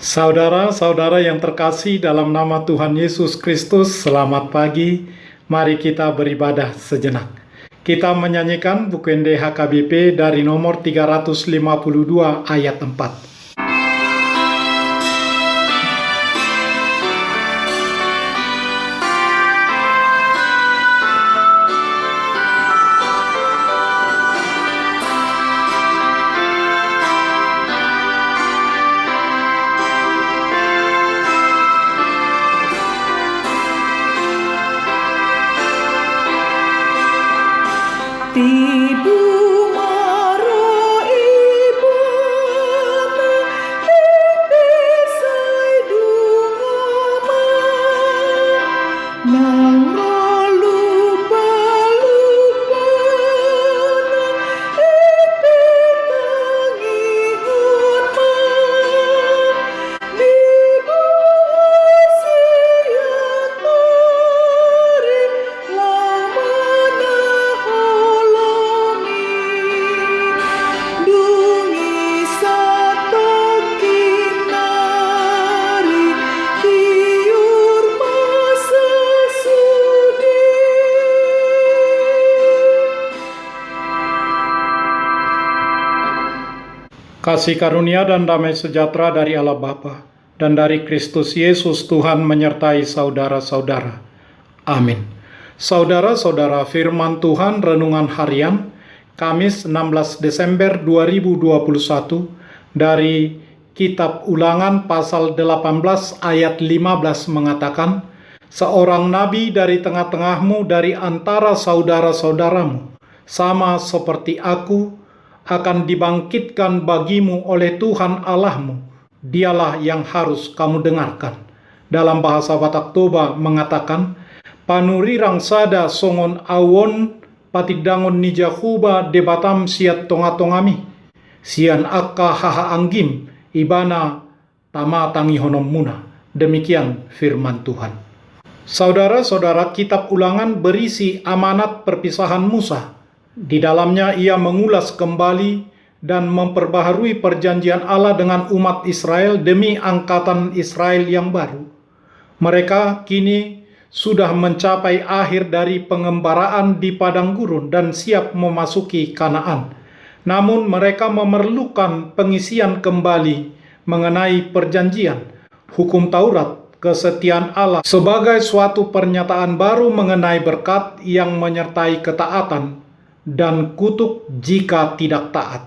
Saudara-saudara yang terkasih dalam nama Tuhan Yesus Kristus, selamat pagi. Mari kita beribadah sejenak. Kita menyanyikan buku NDHKBP dari nomor 352 ayat 4. Tibu maro ibana ipisai dungama nang lupa-lupana ipitangi hutma dibuasi yang mari lamana dungi satu kinari tiur masa sudi. Kasih karunia dan damai sejahtera dari Allah Bapa dan dari Kristus Yesus Tuhan menyertai saudara-saudara. Amin. Saudara-saudara, firman Tuhan renungan harian Kamis 16 Desember 2021 dari Kitab Ulangan pasal 18 ayat 15 mengatakan, "Seorang nabi dari tengah-tengahmu dari antara saudara-saudaramu, sama seperti aku, akan dibangkitkan bagimu oleh Tuhan Allahmu. Dialah yang harus kamu dengarkan." Dalam bahasa Batak Toba mengatakan, "Panurirang sada songon awon patidangon ni Jakuba debatam siat tonga-tongami. Sian akka haha anggim ibana tama tangi honom muna." Demikian firman Tuhan. Saudara-saudara, kitab Ulangan berisi amanat perpisahan Musa. Di dalamnya ia mengulas kembali dan memperbaharui perjanjian Allah dengan umat Israel demi angkatan Israel yang baru. Mereka kini sudah mencapai akhir dari pengembaraan di padang gurun dan siap memasuki Kanaan. Namun mereka memerlukan pengisian kembali mengenai perjanjian, hukum Taurat, kesetiaan Allah sebagai suatu pernyataan baru mengenai berkat yang menyertai ketaatan dan kutuk jika tidak taat.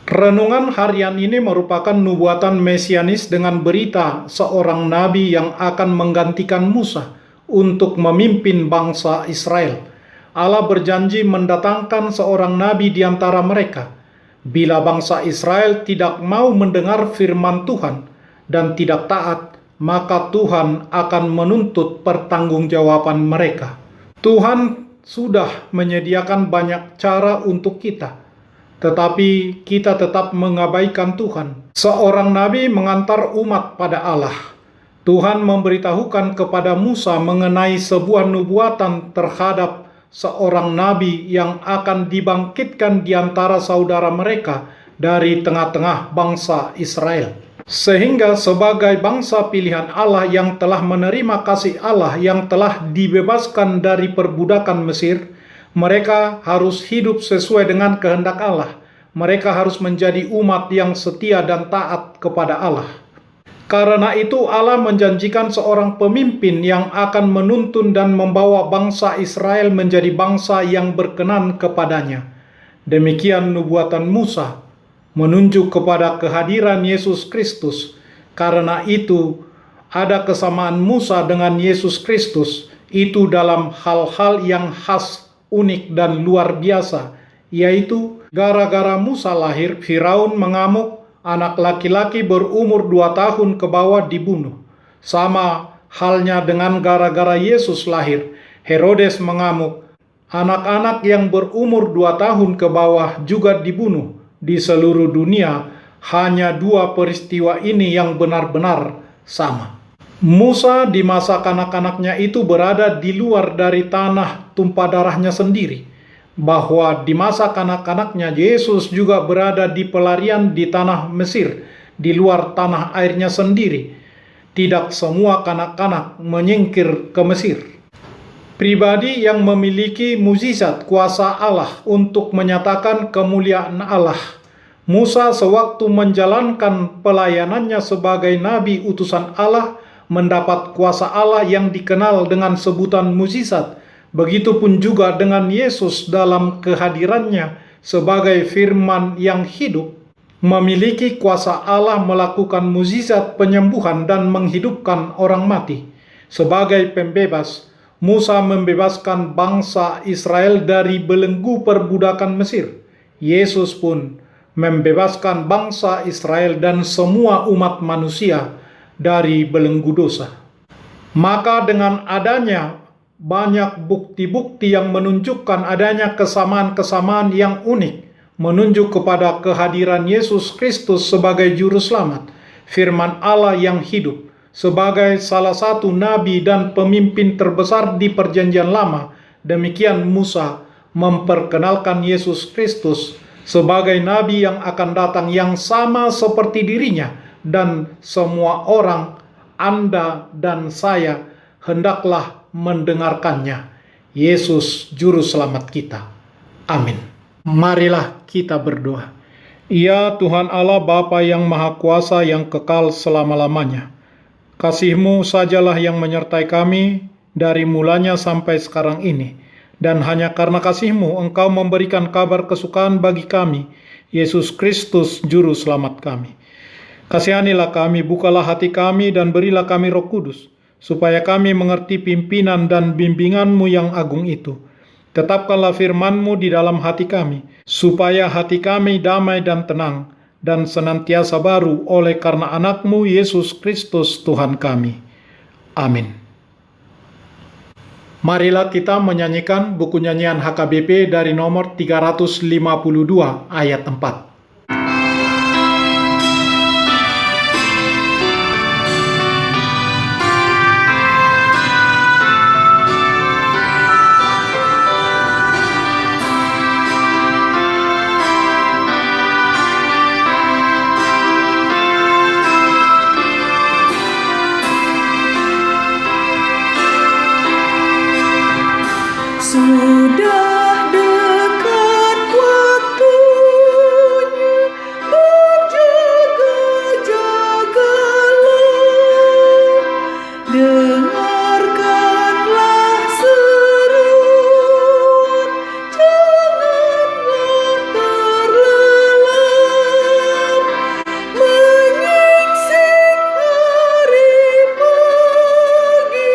Renungan harian ini merupakan nubuatan mesianis dengan berita seorang nabi yang akan menggantikan Musa untuk memimpin bangsa Israel. Allah berjanji mendatangkan seorang nabi di antara mereka. Bila bangsa Israel tidak mau mendengar firman Tuhan dan tidak taat, maka Tuhan akan menuntut pertanggungjawaban mereka. Tuhan sudah menyediakan banyak cara untuk kita, tetapi kita tetap mengabaikan Tuhan. Seorang nabi mengantar umat pada Allah. Tuhan memberitahukan kepada Musa mengenai sebuah nubuatan terhadap seorang nabi yang akan dibangkitkan di antara saudara mereka dari tengah-tengah bangsa Israel. Sehingga sebagai bangsa pilihan Allah yang telah menerima kasih Allah, yang telah dibebaskan dari perbudakan Mesir, mereka harus hidup sesuai dengan kehendak Allah. Mereka harus menjadi umat yang setia dan taat kepada Allah. Karena itu Allah menjanjikan seorang pemimpin yang akan menuntun dan membawa bangsa Israel menjadi bangsa yang berkenan kepadanya. Demikian nubuatan Musa menunjuk kepada kehadiran Yesus Kristus. Karena itu ada kesamaan Musa dengan Yesus Kristus itu dalam hal-hal yang khas, unik dan luar biasa, yaitu gara-gara Musa lahir, Firaun mengamuk, anak laki-laki berumur 2 tahun ke bawah dibunuh. Sama halnya dengan gara-gara Yesus lahir, Herodes mengamuk, anak-anak yang berumur 2 tahun ke bawah juga dibunuh. Di seluruh dunia, hanya 2 peristiwa ini yang benar-benar sama. Musa di masa kanak-kanaknya itu berada di luar dari tanah tumpah darahnya sendiri. bahwa di masa kanak-kanaknya Yesus juga berada di pelarian di tanah Mesir, di luar tanah airnya sendiri. Tidak semua kanak-kanak menyingkir ke Mesir. Pribadi yang memiliki mukjizat kuasa Allah untuk menyatakan kemuliaan Allah. Musa sewaktu menjalankan pelayanannya sebagai nabi utusan Allah mendapat kuasa Allah yang dikenal dengan sebutan mukjizat. Begitupun juga dengan Yesus dalam kehadirannya sebagai firman yang hidup, memiliki kuasa Allah melakukan mukjizat penyembuhan dan menghidupkan orang mati. Sebagai pembebas, Musa membebaskan bangsa Israel dari belenggu perbudakan Mesir. Yesus pun membebaskan bangsa Israel dan semua umat manusia dari belenggu dosa. Maka dengan adanya banyak bukti-bukti yang menunjukkan adanya kesamaan-kesamaan yang unik, menunjuk kepada kehadiran Yesus Kristus sebagai juru selamat, firman Allah yang hidup, sebagai salah satu nabi dan pemimpin terbesar di perjanjian lama. Demikian Musa memperkenalkan Yesus Kristus sebagai nabi yang akan datang yang sama seperti dirinya, dan semua orang, Anda dan saya, hendaklah mendengarkannya. Yesus juru selamat kita. Amin. Marilah kita berdoa. Ya Tuhan Allah Bapa yang Maha Kuasa yang kekal selama-lamanya, kasih-Mu sajalah yang menyertai kami dari mulanya sampai sekarang ini. Dan hanya karena kasih-Mu Engkau memberikan kabar kesukaan bagi kami, Yesus Kristus juru selamat kami. Kasihanilah kami, bukalah hati kami dan berilah kami Roh Kudus, supaya kami mengerti pimpinan dan bimbingan-Mu yang agung itu. Tetapkanlah firman-Mu di dalam hati kami, supaya hati kami damai dan tenang, dan senantiasa baru oleh karena anak-Mu Yesus Kristus Tuhan kami. Amin. Marilah kita menyanyikan buku nyanyian HKBP dari nomor 352 ayat 4. Sudah dekat waktunya, berjaga-jagalah. Dengarkanlah seruan, janganlah terlelap. Menyingsing hari pagi,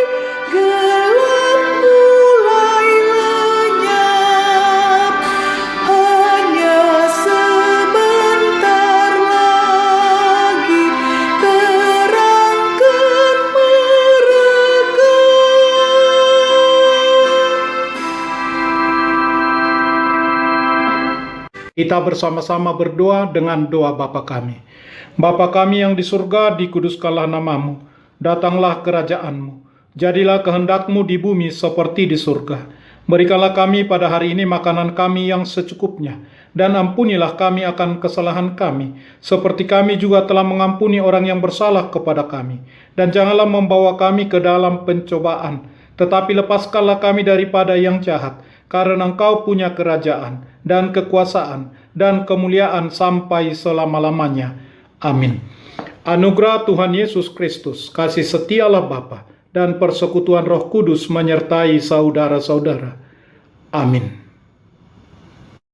gelap mulai lenyap. Hanya sebentar lagi terang akan merekat. Kita bersama-sama berdoa dengan doa Bapa kami. Bapa kami yang di surga, dikuduskanlah nama-Mu. Datanglah kerajaan-Mu. Jadilah kehendak-Mu di bumi seperti di surga. Berikanlah kami pada hari ini makanan kami yang secukupnya. Dan ampunilah kami akan kesalahan kami, seperti kami juga telah mengampuni orang yang bersalah kepada kami. Dan janganlah membawa kami ke dalam pencobaan, tetapi lepaskanlah kami daripada yang jahat. Karena Engkau punya kerajaan, dan kekuasaan, dan kemuliaan sampai selama-lamanya. Amin. Anugerah Tuhan Yesus Kristus, kasih setia Allah Bapa, dan persekutuan Roh Kudus menyertai saudara-saudara. Amin.